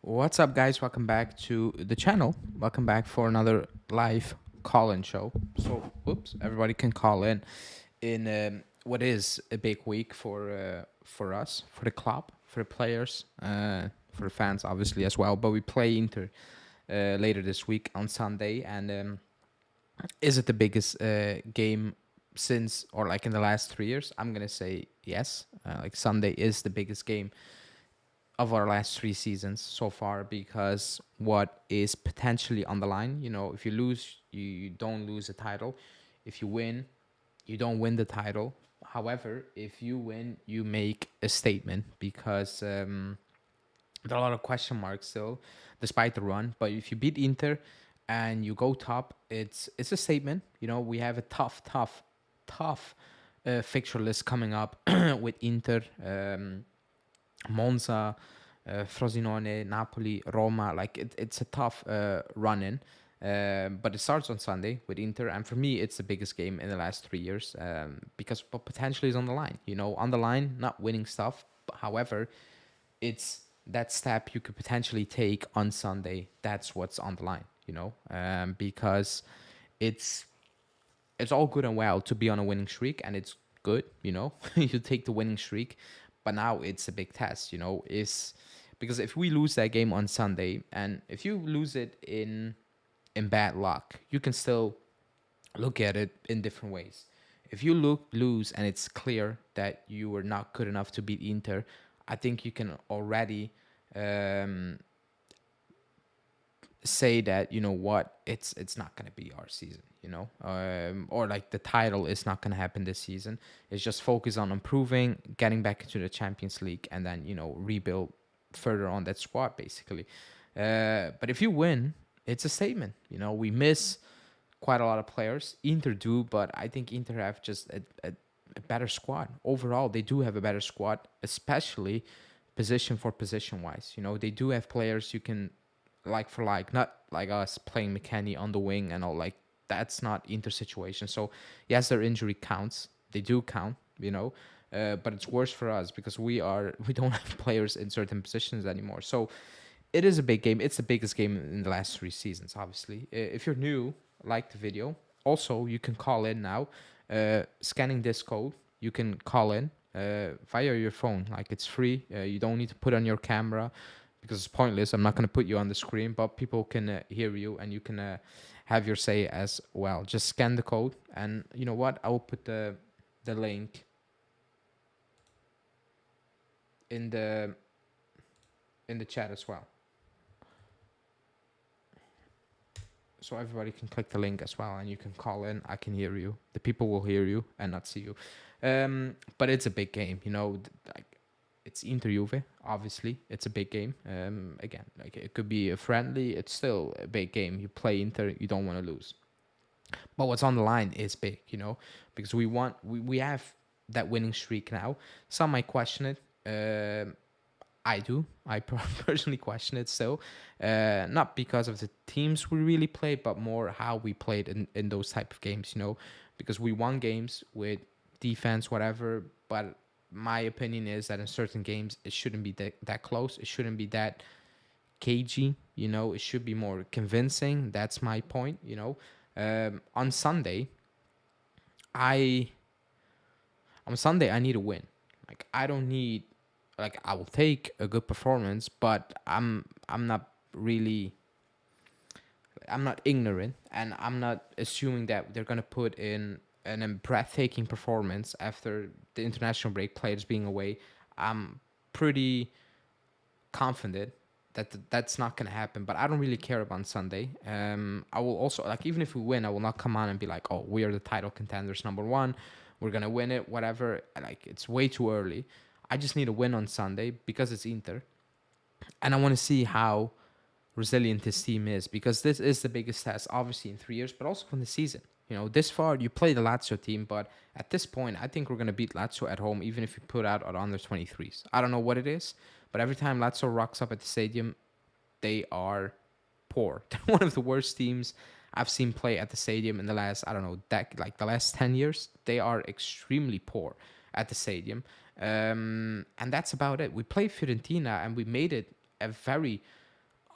What's up, guys? Welcome back to the channel. Welcome back for another live call-in show. So, whoops, everybody can call in what is a big week for us, for the club, for the players, for the fans, obviously as well. But we play Inter later this week on Sunday, and is it the biggest game since or like in the last 3 years? I'm gonna say yes. Like Sunday is the biggest game of our last 3 seasons so far because what is potentially on the line. If you lose, you don't lose a title. If you win, you don't win the title. However, if you win, you make a statement because there are a lot of question marks still, despite the run. But if you beat Inter and you go top, it's a statement. We have a tough fixture list coming up with Inter. Monza, Frosinone, Napoli, Roma. Like it's a tough run in. But it starts on Sunday with Inter, and for me, it's the biggest game in the last 3 years because what potentially is on the line. On the line, not winning stuff. But however, it's that step you could potentially take on Sunday. That's what's on the line. Because it's it's all good and well to be on a winning streak, and it's good. You take the winning streak, but now it's a big test. Is because if we lose that game on Sunday, and if you lose it in bad luck, you can still look at it in different ways. If you lose and it's clear that you were not good enough to beat Inter, I think you can already um, say that what it's not going to be our season, or like the title is not going to happen this season. It's just focus on improving, getting back into the Champions League, and then rebuild further on that squad basically. But if you win, it's a statement. We miss quite a lot of players. Inter do, but I think Inter have just a better squad overall. They do have a better squad, especially position for position wise. They do have players you can like for like, not like us playing McKennie on the wing and all. Like that's not Inter situation. So yes, their injury counts. They do count. But it's worse for us because we don't have players in certain positions anymore. So it is a big game. It's the biggest game in the last 3 seasons, obviously. If you're new, like the video. Also, you can call in now. Scanning this code, you can call in via your phone. Like it's free. You don't need to put on your camera because it's pointless. I'm not going to put you on the screen, but people can hear you and you can have your say as well. Just scan the code, and you know what? I will put the link in the chat as well, so everybody can click the link as well, and you can call in. I can hear you. The people will hear you and not see you. But it's a big game, like it's Inter Juve. Obviously, it's a big game. Again, like it could be a friendly. It's still a big game. You play Inter, you don't want to lose. But what's on the line is big, because we have that winning streak now. Some might question it. I do. I personally question it still. Not because of the teams we really played, but more how we played in those type of games, because we won games with defense, whatever. But my opinion is that in certain games, it shouldn't be that close. It shouldn't be that cagey, It should be more convincing. That's my point, On Sunday, I I need a win. Like I don't need, like I will take a good performance, but I'm not really, I'm not ignorant, and I'm not assuming that they're gonna put in a breathtaking performance after the international break, players being away. I'm pretty confident that that's not gonna happen. But I don't really care about Sunday. I will also, like, even if we win, I will not come on and be like, oh, we are the title contenders #1. We're gonna win it, whatever. Like it's way too early. I just need a win on Sunday because it's Inter, and I want to see how resilient this team is, because this is the biggest test, obviously in 3 years, but also from the season. This far you play the Lazio team, but at this point, I think we're gonna beat Lazio at home, even if you put out our under 23s. I don't know what it is, but every time Lazio rocks up at the stadium, they are poor. They're one of the worst teams I've seen play at the stadium in the last, I don't know, like the last 10 years. They are extremely poor at the stadium. And that's about it. We played Fiorentina and we made it a very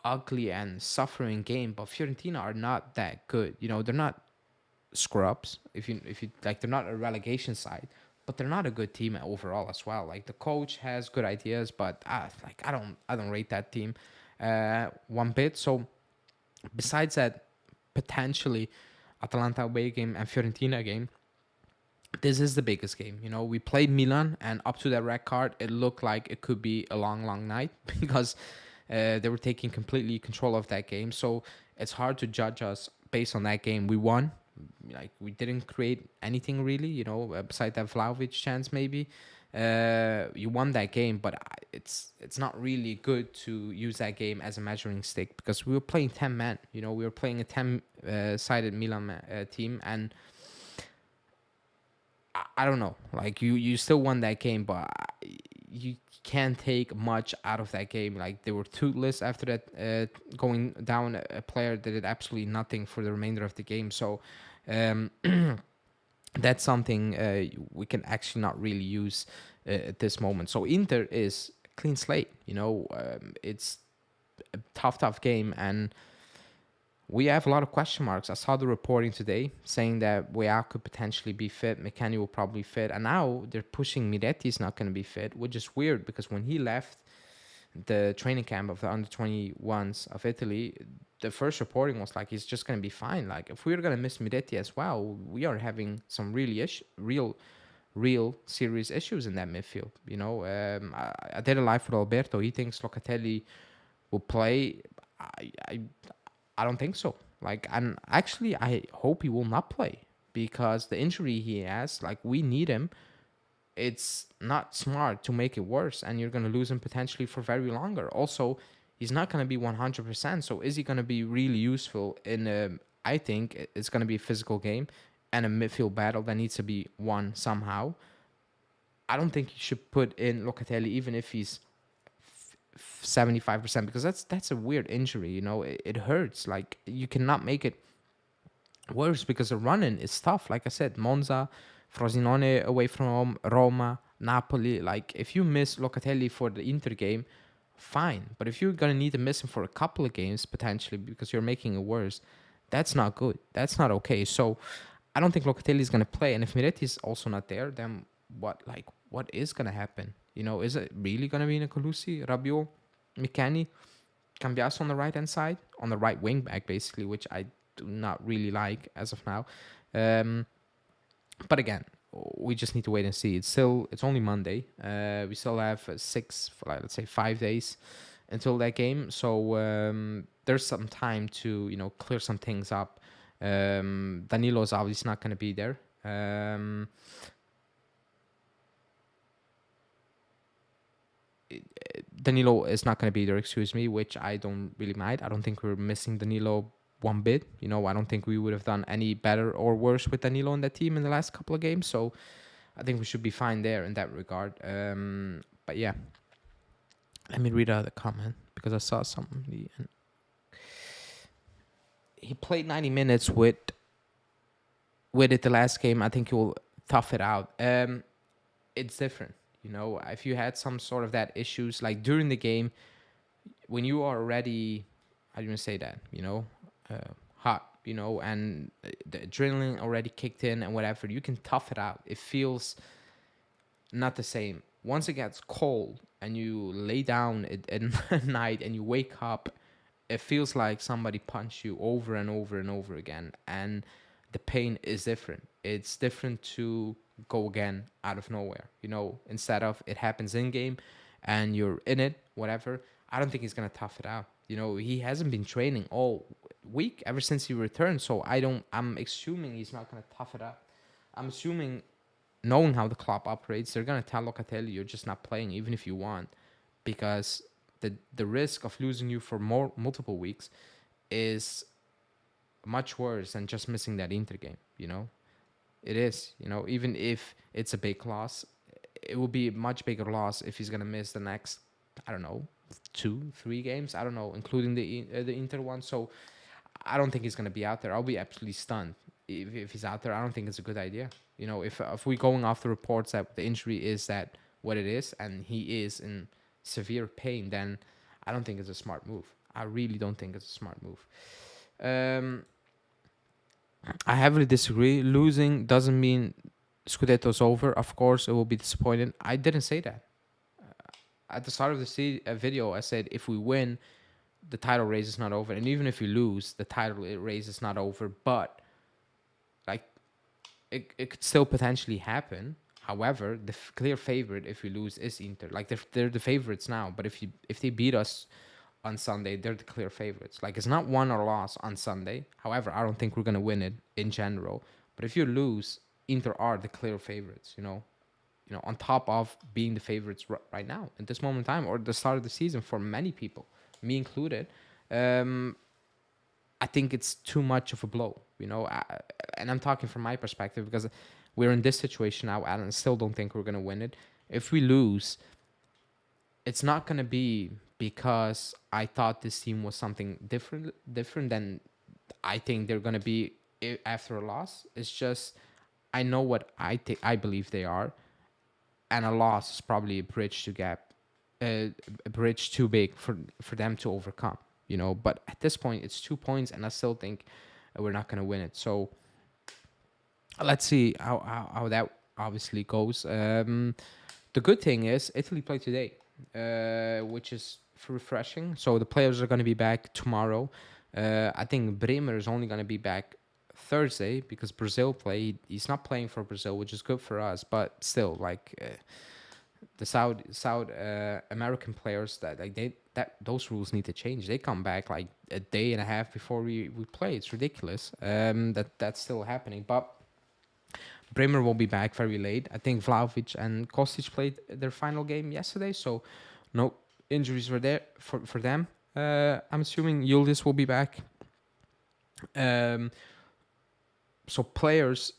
ugly and suffering game, but Fiorentina are not that good. They're not scrubs. If you like, they're not a relegation side, but they're not a good team overall as well. Like the coach has good ideas, but like I don't rate that team one bit. So besides that, potentially Atalanta away game and Fiorentina game, this is the biggest game. We played Milan, and up to that red card, it looked like it could be a long, long night because they were taking completely control of that game. So it's hard to judge us based on that game. We won. Like, we didn't create anything really, beside that Vlahovic chance maybe. You won that game, but it's not really good to use that game as a measuring stick because we were playing 10 men. We were playing a 10 sided Milan team, and I don't know. Like, you still won that game, but you can't take much out of that game. Like, they were toothless after that, going down a player that did absolutely nothing for the remainder of the game. So um, that's something we can actually not really use at this moment. So Inter is clean slate. It's a tough game, and we have a lot of question marks. I saw the reporting today saying that Weah could potentially be fit, McKennie will probably fit, and now they're pushing Miretti is not going to be fit, which is weird because when he left the training camp of the under 21s of Italy, the first reporting was like he's just going to be fine. Like, if we're going to miss Miretti as well, we are having some really real serious issues in that midfield. I did a live with Alberto. He thinks Locatelli will play. I I don't think so. Like, and actually, I hope he will not play because the injury he has, like, we need him. It's not smart to make it worse, and you're going to lose him potentially for very longer. Also, he's not going to be 100%. So, is he going to be really useful in a? I think it's going to be a physical game and a midfield battle that needs to be won somehow. I don't think you should put in Locatelli even if he's 75% because that's a weird injury. It hurts. Like, you cannot make it worse because the running is tough. Like I said, Monza, Frosinone away from home, Roma, Napoli. Like, if you miss Locatelli for the Inter game, fine, but if you're gonna need to miss him for a couple of games potentially because you're making it worse, that's not good. That's not okay. So I don't think Locatelli is gonna play, and if Miretti is also not there, then what is gonna happen? Is it really gonna be Nicolucci, Rabiot, McKennie, Cambiaso on the right hand side, on the right wing back basically, which I do not really like as of now. Um, but again, we just need to wait and see. It's only Monday. We still have let's say 5 days until that game. So there's some time to clear some things up. Danilo is obviously not going to be there. Danilo is not going to be there, excuse me, which I don't really mind. I don't think we're missing Danilo one bit. I don't think we would have done any better or worse with Danilo in that team in the last couple of games. So I think we should be fine there in that regard. But yeah, let me read out the comment because I saw something. He played 90 minutes with it the last game. I think he will tough it out. It's different. If you had some sort of that issues like during the game, when you are already, how do you say that, hot, and the adrenaline already kicked in and whatever, you can tough it out. It feels not the same. Once it gets cold and you lay down at night and you wake up, it feels like somebody punched you over and over and over again. And the pain is different. It's different to go again out of nowhere, instead of it happens in game and you're in it, whatever. I don't think he's going to tough it out. He hasn't been training all week ever since he returned. So I'm assuming he's not going to tough it out. I'm assuming, knowing how the club operates, they're going to tell Locatelli, you're just not playing, even if you want, because the risk of losing you for multiple weeks is much worse than just missing that Inter game, It is, even if it's a big loss, it will be a much bigger loss if he's going to miss the next, I don't know, 2-3 games. I don't know, including the Inter one. So I don't think he's going to be out there. I'll be absolutely stunned if he's out there. I don't think it's a good idea. If we're going off the reports that the injury is what it is, and he is in severe pain, then I don't think it's a smart move. I really don't think it's a smart move. Um, I heavily disagree. Losing doesn't mean Scudetto's over. Of course, it will be disappointing. I didn't say that. At the start of the video, I said if we win, the title race is not over, and even if we lose, the title race is not over. But like, it could still potentially happen. However, the clear favorite if we lose is Inter. Like they're the favorites now, but if they beat us on Sunday, they're the clear favorites. Like it's not won or loss on Sunday. However, I don't think we're gonna win it in general. But if you lose, Inter are the clear favorites. On top of being the favorites right now at this moment in time, or the start of the season for many people, me included. Um, I think it's too much of a blow. And I'm talking from my perspective because we're in this situation now, and I still don't think we're gonna win it. If we lose, it's not gonna be because I thought this team was something different than I think they're gonna be after a loss. It's just I know what I believe they are, and a loss is probably a bridge to gap, a bridge too big for them to overcome. But at this point, it's 2 points, and I still think we're not gonna win it. So let's see how that obviously goes. The good thing is Italy play today, which is refreshing. So the players are going to be back tomorrow. I think Bremer is only going to be back Thursday because Brazil play. He's not playing for Brazil, which is good for us. But still, like the South American players that those rules need to change. They come back like a day and a half before we play. It's ridiculous. That's still happening, but Bremer will be back very late. I think Vlahovic and Kostic played their final game yesterday, so no injuries were there for them. I'm assuming Yildiz will be back. So players,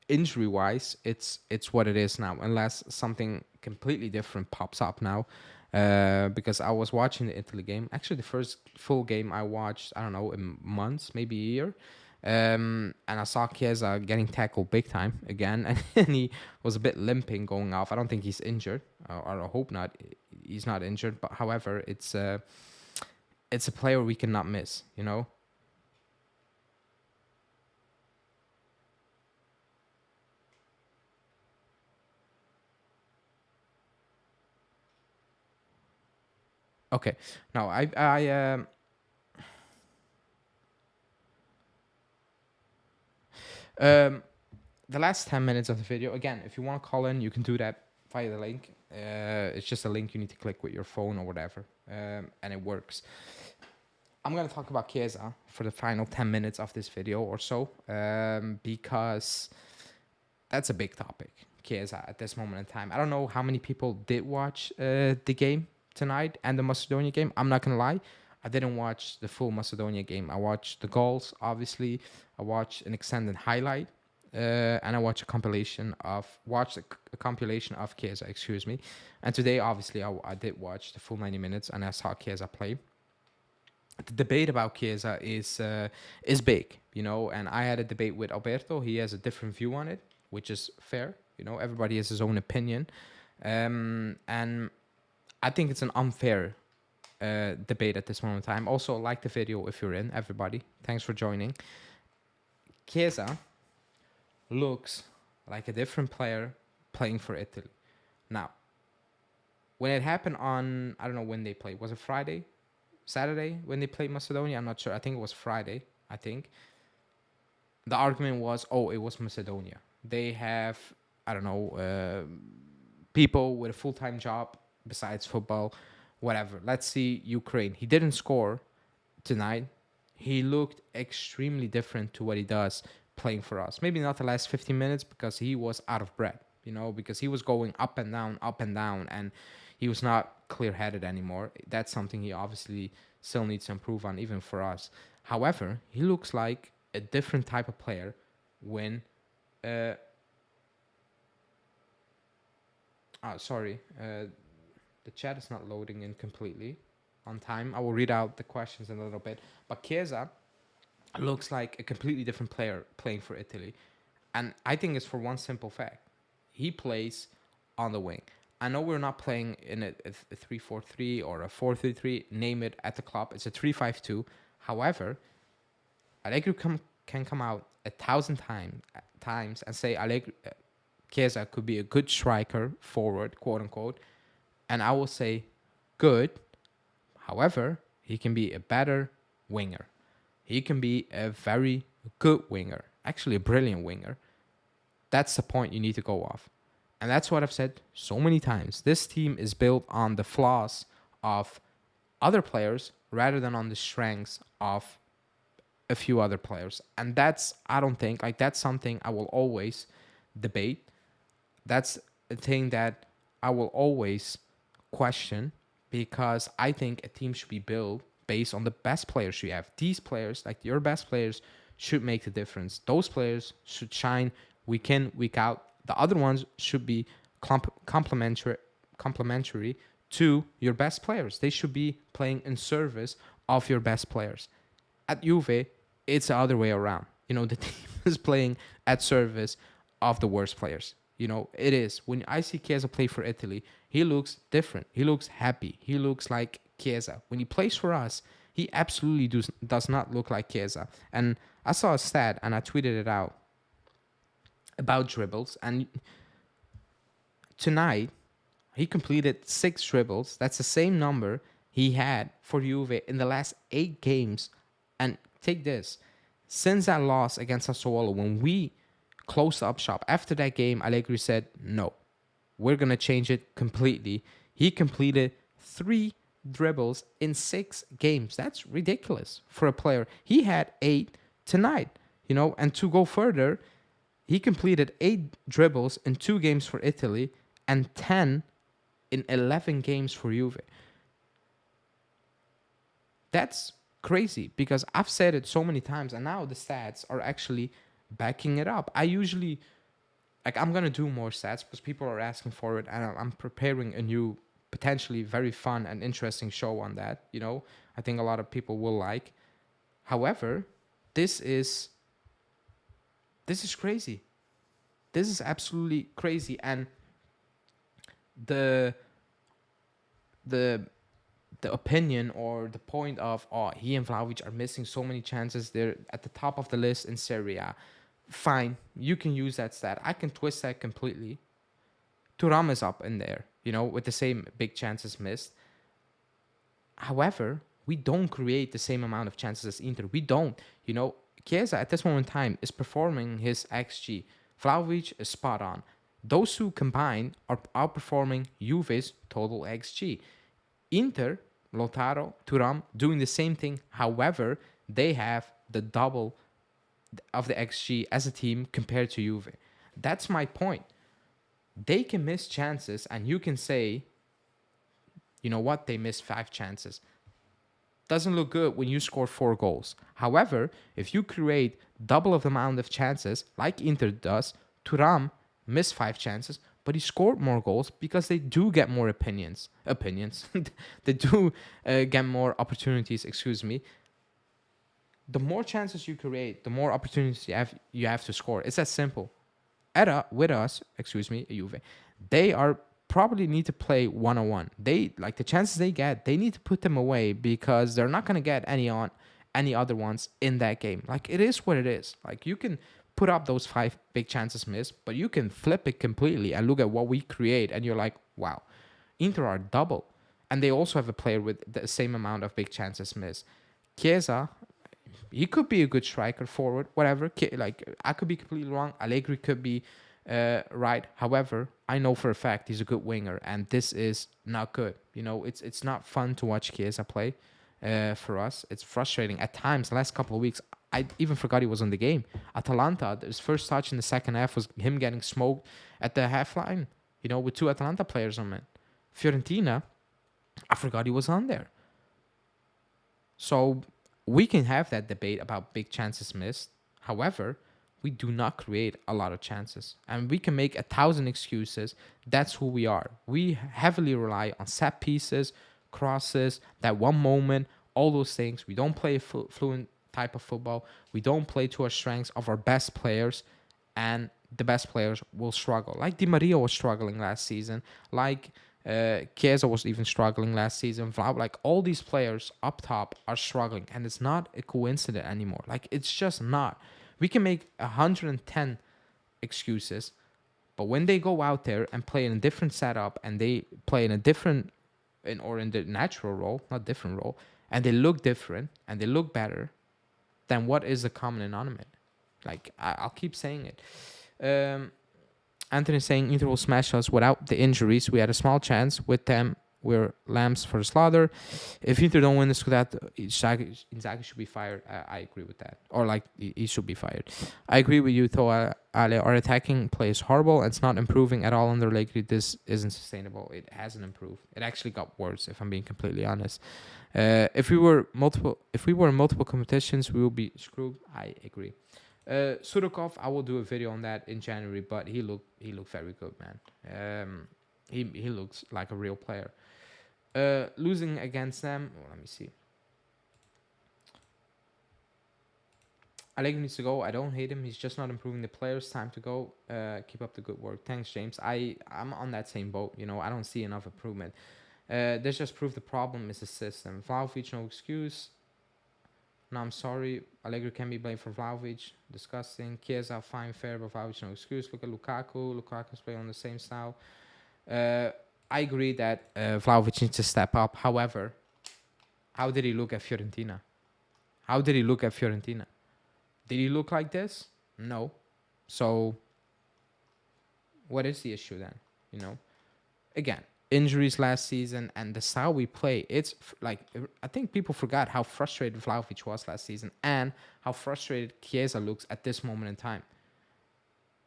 injury-wise, it's what it is now, unless something completely different pops up now. Because I was watching the Italy game. Actually, the first full game I watched, I don't know, in months, maybe a year. And I saw Chiesa getting tackled big time again, and he was a bit limping going off. I don't think he's injured, or I hope not. He's not injured, but however, it's a player we cannot miss. Okay, now the last 10 minutes of the video, again, if you want to call in, you can do that via the link. It's just a link you need to click with your phone or whatever, and it works. I'm going to talk about Chiesa for the final 10 minutes of this video or so, because that's a big topic, Chiesa, at this moment in time. I don't know how many people did watch the game tonight and the Macedonia game. I'm not going to lie. I didn't watch the full Macedonia game. I watched the goals, obviously. I watched an extended highlight. And I watched a compilation of Chiesa, excuse me. And today, obviously, I did watch the full 90 minutes, and I saw Chiesa play. The debate about Chiesa is big, and I had a debate with Alberto. He has a different view on it, which is fair. Everybody has his own opinion, and I think it's an unfair debate at this moment in time. Also, like the video if you're in, everybody. Thanks for joining. Chiesa looks like a different player playing for Italy. Now, when it happened on, I don't know when they played. Was it Friday? Saturday when they played Macedonia? I'm not sure. I think it was Friday, I think. The argument was, it was Macedonia. They have, I don't know, people with a full-time job besides football, whatever. Let's see Ukraine. He didn't score tonight. He looked extremely different to what he does playing for us. Maybe not the last 15 minutes because he was out of breath, because he was going up and down, and he was not clear-headed anymore. That's something he obviously still needs to improve on, even for us. However, he looks like a different type of player when... the chat is not loading in completely on time. I will read out the questions in a little bit. But Chiesa looks like a completely different player playing for Italy. And I think it's for one simple fact. He plays on the wing. I know we're not playing in a 3-4-3 or a 4-3-3. Name it at the club. It's a 3-5-2. However, Allegri can come out 1,000 times and say Chiesa could be a good striker, forward, quote unquote, and I will say good. However, he can be a better winger. He can be a very good winger, actually a brilliant winger. That's the point you need to go off. And that's what I've said so many times. This team is built on the flaws of other players rather than on the strengths of a few other players. And that's, I don't think, like, that's something I will always debate. That's a thing that I will always question, because I think a team should be built based on the best players you have. These players, like your best players, should make the difference. Those players should shine week in, week out. The other ones should be complementary to your best players. They should be playing in service of your best players. At Juve, it's the other way around. The team is playing at service of the worst players. It is. When I see Chiesa play for Italy, he looks different. He looks happy. He looks like Chiesa. When he plays for us, he absolutely does not look like Chiesa. And I saw a stat, and I tweeted it out, about dribbles. And tonight, he completed 6 dribbles. That's the same number he had for Juve in the last 8 games. And take this. Since that loss against Sassuolo, when we closed up shop, after that game, Allegri said, no, we're going to change it completely. He completed 3 dribbles in 6 games. That's ridiculous for a player. He had 8 tonight, and to go further, he completed 8 dribbles in 2 games for Italy and 10 in 11 games for Juve. That's crazy, because I've said it so many times, and now the stats are actually backing it up. I usually, I'm going to do more stats because people are asking for it, and I'm preparing a new, potentially very fun and interesting show on that. I think a lot of people will like. However, this is crazy. This is absolutely crazy. And the opinion or the point of, he and Vlahovic are missing so many chances, they're at the top of the list in Serie A. Fine, you can use that stat. I can twist that completely. Thuram is up in there, with the same big chances missed. However, we don't create the same amount of chances as Inter. We don't. Chiesa at this moment in time is performing his XG. Vlahovic is spot on. Those two combined are outperforming Juve's total XG. Inter, Lautaro, Thuram doing the same thing. However, they have the double of the XG as a team compared to Juve. That's my point. They can miss chances, and you can say, you know what, they missed 5 chances. Doesn't look good when you score 4 goals. However, if you create double of the amount of chances, like Inter does, Thuram missed 5 chances, but he scored more goals because they do get more opinions. They do get more opportunities, The more chances you create, the more opportunities you have to score. It's that simple. With us, Juve, they are probably need to play 1-on-1. They, like, the chances they get, they need to put them away because they're not going to get any other ones in that game. Like, it is what it is. Like, you can put up those 5 big chances missed, but you can flip it completely and look at what we create, and you're like, wow, Inter are double. And they also have a player with the same amount of big chances missed. Chiesa, he could be a good striker, forward, whatever. I could be completely wrong. Allegri could be right. However, I know for a fact he's a good winger, and this is not good. It's not fun to watch Chiesa play. For us, it's frustrating at times. The last couple of weeks, I even forgot he was in the game. Atalanta, his first touch in the second half was him getting smoked at the half line. With 2 Atalanta players on it. Fiorentina, I forgot he was on there. So we can have that debate about big chances missed. However, we do not create a lot of chances, and we can make 1,000 excuses. That's who we are. We heavily rely on set pieces, crosses, that one moment, all those things. We don't play a fluent type of football. We don't play to our strengths of our best players, and the best players will struggle. Like Di Maria was struggling last season. Like Chiesa was even struggling last season. Like all these players up top are struggling, and it's not a coincidence anymore. Like it's just not. We can make 110 excuses, but when they go out there and play in a different setup and they play in a different in the natural role, not different role, and they look different and they look better, then what is the common denominator? Like I'll keep saying it. Anthony saying Inter will smash us without the injuries. We had a small chance with them. We're lambs for the slaughter. If Inter don't win this, that Inzaghi should be fired. I agree with that. Or like he should be fired. I agree with you, though. Ale, our attacking play is horrible. It's not improving at all under Allegri. This isn't sustainable. It hasn't improved. It actually got worse, if I'm being completely honest. If we were in multiple competitions, we will be screwed. I agree. Sudokov, I will do a video on that in January, but he looked very good, man. He looks like a real player. Losing against them, let me see. Allegri needs to go. I don't hate him. He's just not improving the players. Time to go. Keep up the good work. Thanks, James. I'm on that same boat. You know, I don't see enough improvement. This just proved the problem is the system. Vlahovic, no excuse. No, I'm sorry. Allegri can be blamed for Vlahovic. Disgusting. Chiesa, fine, fair, but Vlahovic, no excuse. Look at Lukaku. Lukaku's playing on the same style. I agree that Vlahovic needs to step up. However, how did he look at Fiorentina? Did he look like this? No. So, what is the issue then? You know, again, injuries last season and the style we play. It's like I think people forgot how frustrated Vlahovic was last season and how frustrated Chiesa looks at this moment in time.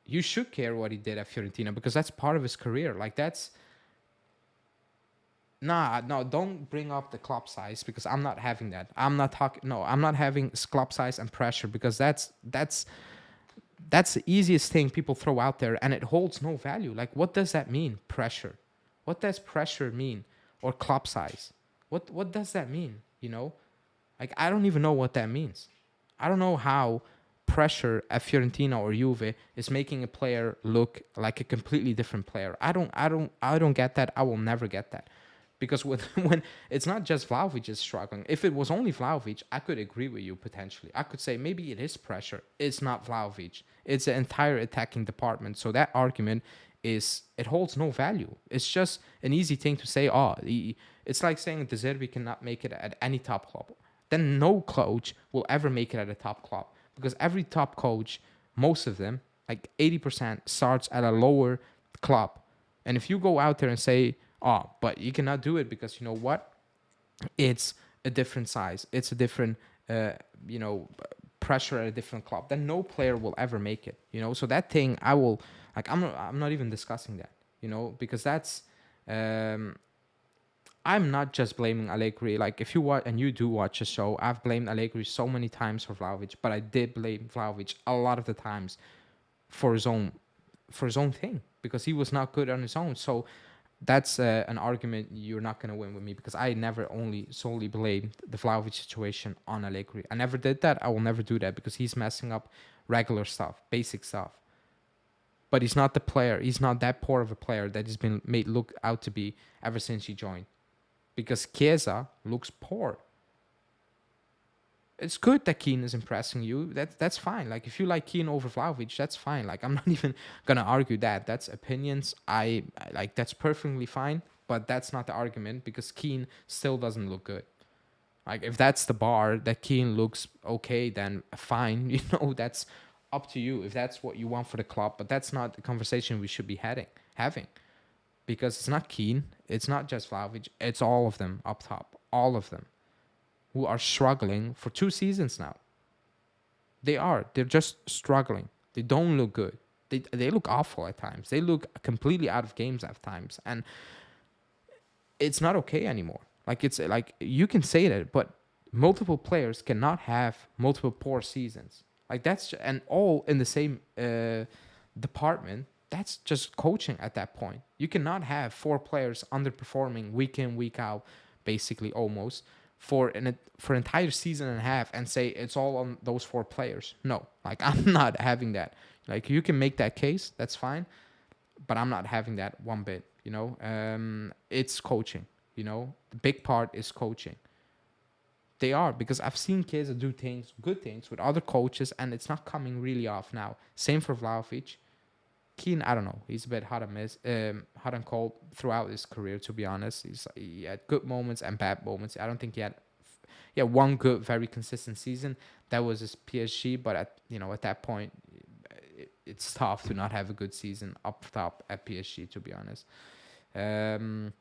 You should care what he did at Fiorentina because that's part of his career. Like that's no, don't bring up the club size because I'm not having that. I'm not having club size and pressure because that's the easiest thing people throw out there and it holds no value. Like what does that mean? Pressure. What does pressure mean? Or club size? What does that mean? You know? Like I don't even know what that means. I don't know how pressure at Fiorentina or Juve is making a player look like a completely different player. I don't get that. I will never get that. Because when it's not just Vlahovic is struggling. If it was only Vlahovic, I could agree with you potentially. I could say maybe it is pressure. It's not Vlahovic. It's the entire attacking department. So that argument it holds no value. It's just an easy thing to say. It's like saying De Zerbi cannot make it at any top club. Then no coach will ever make it at a top club. Because every top coach, most of them, like 80%, starts at a lower club. And if you go out there and say, but you cannot do it because you know what? It's a different size. It's a different, pressure at a different club. Then no player will ever make it, you know? So that thing, I'm not even discussing that, you know? Because that's, I'm not just blaming Allegri. Like if you watch, and you do watch a show, I've blamed Allegri so many times for Vlahovic, but I did blame Vlahovic a lot of the times for his own thing because he was not good on his own. So that's an argument you're not going to win with me because I never only solely blamed the Vlahovic situation on Allegri. I never did that. I will never do that because he's messing up regular stuff, basic stuff. But he's not the player. He's not that poor of a player that he's been made look out to be ever since he joined. Because Chiesa looks poor. It's good that Keane is impressing you. That's fine. Like if you like Keane over Vlahovic, that's fine. Like I'm not even gonna argue that. That's opinions. I like that's perfectly fine. But that's not the argument because Keane still doesn't look good. Like if that's the bar that Keane looks okay, then fine. You know that's up to you if that's what you want for the club. But that's not the conversation we should be having. Because it's not Keane. It's not just Vlahovic. It's all of them up top. All of them. Who are struggling for 2 seasons now. They're just struggling. They don't look good. They look awful at times. They look completely out of games at times. And it's not okay anymore. Like it's like you can say that, but multiple players cannot have multiple poor seasons. Like that's and all in the same department. That's just coaching at that point. You cannot have 4 players underperforming week in, week out, basically almost. For an entire season and a half and say it's all on those 4 players. No, like I'm not having that. Like you can make that case, that's fine, but I'm not having that one bit. It's coaching. The big part is coaching. They are, because I've seen kids do things, good things, with other coaches, and it's not coming really off now. Same for Vlahovic. Keane, I don't know. He's a bit hot and cold throughout his career. To be honest, he had good moments and bad moments. I don't think he had one good, very consistent season. That was his PSG, but at that point, it's tough to not have a good season up top at PSG. To be honest, the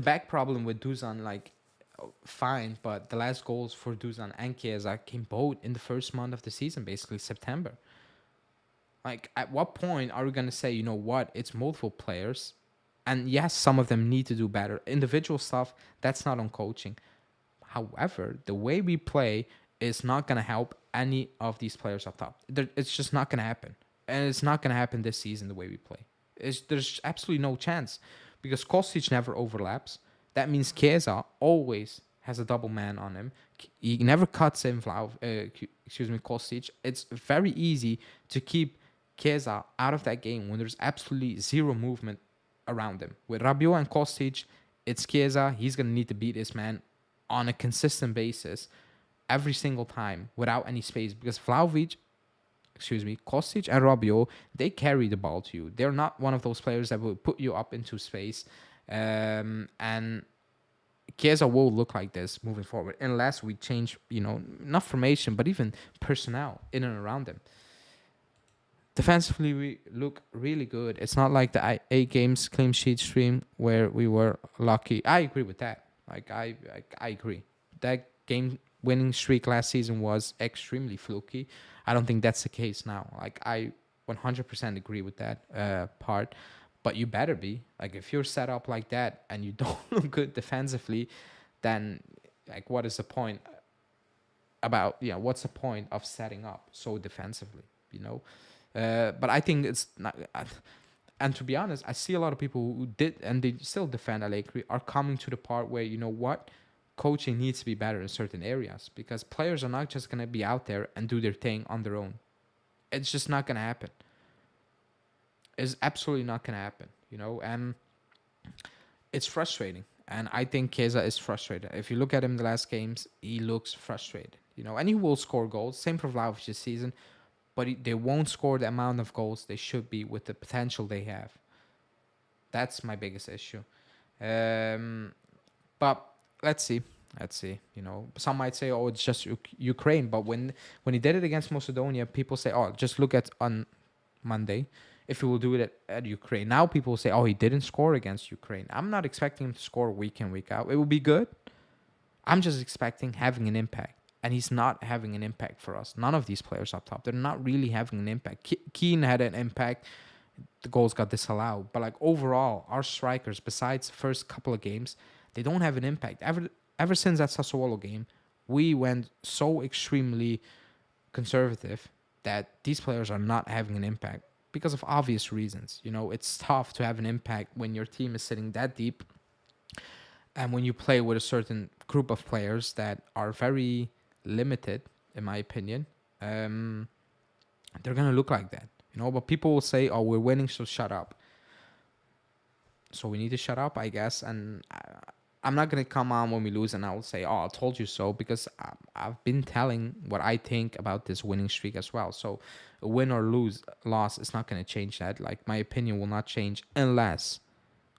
back problem with Dusan, like, fine, but the last goals for Dusan and Chiesa came both in the first month of the season, basically September. Like, at what point are we going to say, you know what, it's multiple players, and yes, some of them need to do better. Individual stuff, that's not on coaching. However, the way we play is not going to help any of these players up top. It's just not going to happen. And it's not going to happen this season the way we play. There's absolutely no chance, because Kostic never overlaps. That means Chiesa always has a double man on him. He never cuts in Kostic. It's very easy to keep Chiesa out of that game when there's absolutely zero movement around him. With Rabiot and Kostic, it's Chiesa. He's going to need to beat this man on a consistent basis every single time without any space, because Kostic and Rabiot, they carry the ball to you. They're not one of those players that will put you up into space. And Chiesa will look like this moving forward unless we change, not formation, but even personnel in and around him. Defensively, we look really good. It's not like the 8 games clean sheet stream where we were lucky. I agree with that. Like, I agree. That game winning streak last season was extremely fluky. I don't think that's the case now. Like, I 100% agree with that part. But you better be. Like, if you're set up like that and you don't look good defensively, then, like, what is the point what's the point of setting up so defensively, But I think it's not... And to be honest, I see a lot of people who did, and they still defend Allegri, are coming to the part where, coaching needs to be better in certain areas, because players are not just going to be out there and do their thing on their own. It's just not going to happen. It's absolutely not going to happen, and it's frustrating. And I think Chiesa is frustrated. If you look at him the last games, he looks frustrated, and he will score goals. Same for Vlahovic this season, but they won't score the amount of goals they should be with the potential they have. That's my biggest issue. But let's see. Some might say, oh, it's just Ukraine. But when he did it against Macedonia, people say, oh, just look at on Monday if he will do it at Ukraine. Now people say, oh, he didn't score against Ukraine. I'm not expecting him to score week in, week out. It will be good. I'm just expecting having an impact. And he's not having an impact for us. None of these players up top, they're not really having an impact. Keane had an impact. The goals got disallowed. But, like, overall, our strikers, besides the first couple of games, they don't have an impact. Ever since that Sassuolo game, we went so extremely conservative that these players are not having an impact because of obvious reasons. It's tough to have an impact when your team is sitting that deep and when you play with a certain group of players that are very limited, in my opinion. They're gonna look like that, but people will say, oh, we're winning, so shut up. So we need to shut up, I guess. And I'm not gonna come on when we lose and I will say, oh, I told you so, because I've been telling what I think about this winning streak as well. So a win or loss is not gonna change that. Like, my opinion will not change unless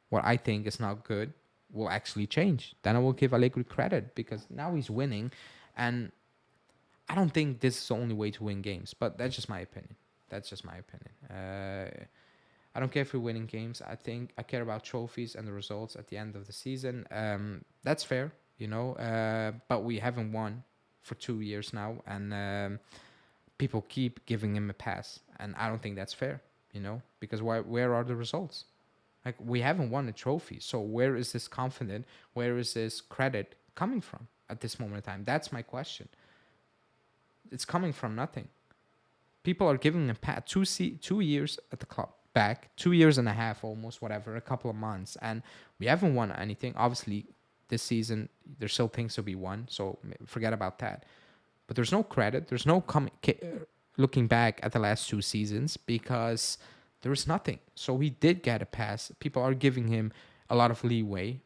what I think is not good will actually change. Then I will give Allegri credit, because now he's winning. And I don't think this is the only way to win games, but that's just my opinion. I don't care if we're winning games. I care about trophies and the results at the end of the season. That's fair, but we haven't won for 2 years now, and people keep giving him a pass, and I don't think that's fair, because where are the results? Like, we haven't won a trophy, so where is this confidence? Where is this credit coming from at this moment in time? That's my question. It's coming from nothing. People are giving him 2 years at the club, back 2 years and a half, almost, whatever, a couple of months, and we haven't won anything. Obviously, this season there's still things to be won, so forget about that. But there's no credit. There's no looking back at the last 2 seasons, because there was nothing. So he did get a pass. People are giving him a lot of leeway.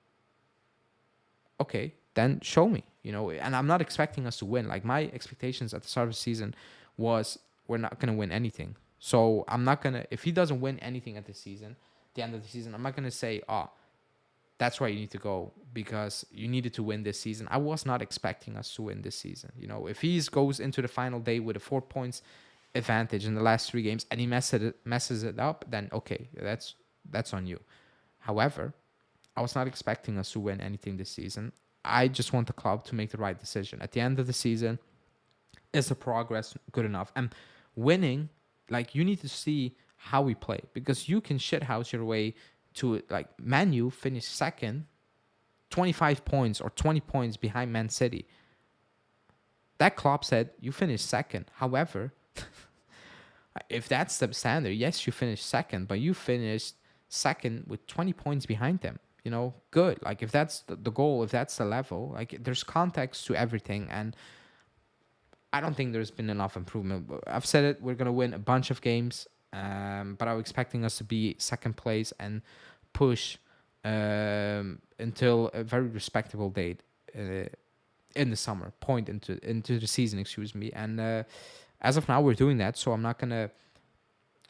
Okay, then show me, and I'm not expecting us to win. Like, my expectations at the start of the season was we're not going to win anything. So I'm not going to, if he doesn't win anything at the season, the end of the season, I'm not going to say, that's why you need to go because you needed to win this season. I was not expecting us to win this season. If he goes into the final day with a 4 points advantage in the last 3 games and he messes it up, then okay, that's on you. However, I was not expecting us to win anything this season. I just want the club to make the right decision. At the end of the season, is the progress good enough? And winning, like, you need to see how we play, because you can shithouse your way to it. Like, Man U finished second, 25 points or 20 points behind Man City. That Klopp said you finished second. However, if that's the standard, yes, you finished second, but you finished second with 20 points behind them. Good. Like, if that's the goal, if that's the level, like, there's context to everything. And I don't think there's been enough improvement. I've said it, we're going to win a bunch of games, but I'm expecting us to be second place and push until a very respectable date in the summer, point into the season, excuse me. And as of now, we're doing that, so I'm not going to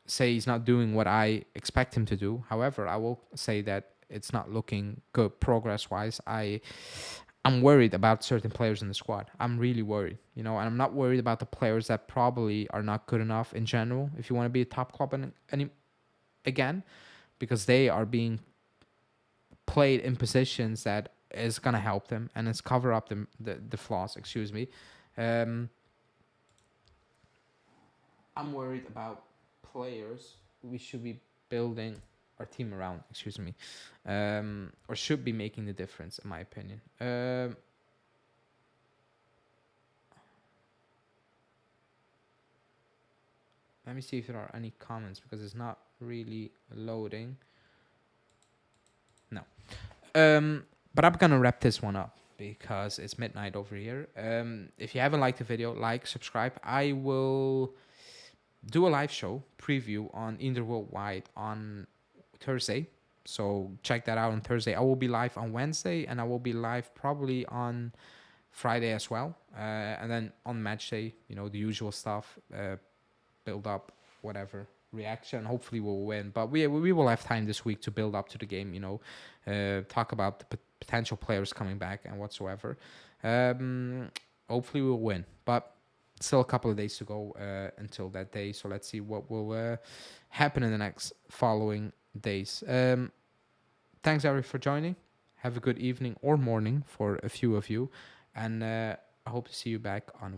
say he's not doing what I expect him to do. However, I will say that it's not looking good progress-wise. I'm worried about certain players in the squad. I'm really worried, and I'm not worried about the players that probably are not good enough in general if you want to be a top club again, because they are being played in positions that is going to help them and it's cover up the flaws, excuse me. I'm worried about players we should be building our team around, excuse me, or should be making the difference, in my opinion. Let me see if there are any comments, because it's not really loading. No. But I'm gonna wrap this one up because it's midnight over here. If you haven't liked the video, like, subscribe. I will do a live show preview on Inter Worldwide on Thursday, so check that out on Thursday. I will be live on Wednesday, and I will be live probably on Friday as well, and then on match day, the usual stuff, build up, whatever, reaction. Hopefully we'll win, but we will have time this week to build up to the game, talk about the potential players coming back and whatsoever. Hopefully we'll win, but still a couple of days to go until that day, so let's see what will happen in the next following days. Thanks, Eric, for joining. Have a good evening or morning for a few of you, and I hope to see you back on Wednesday.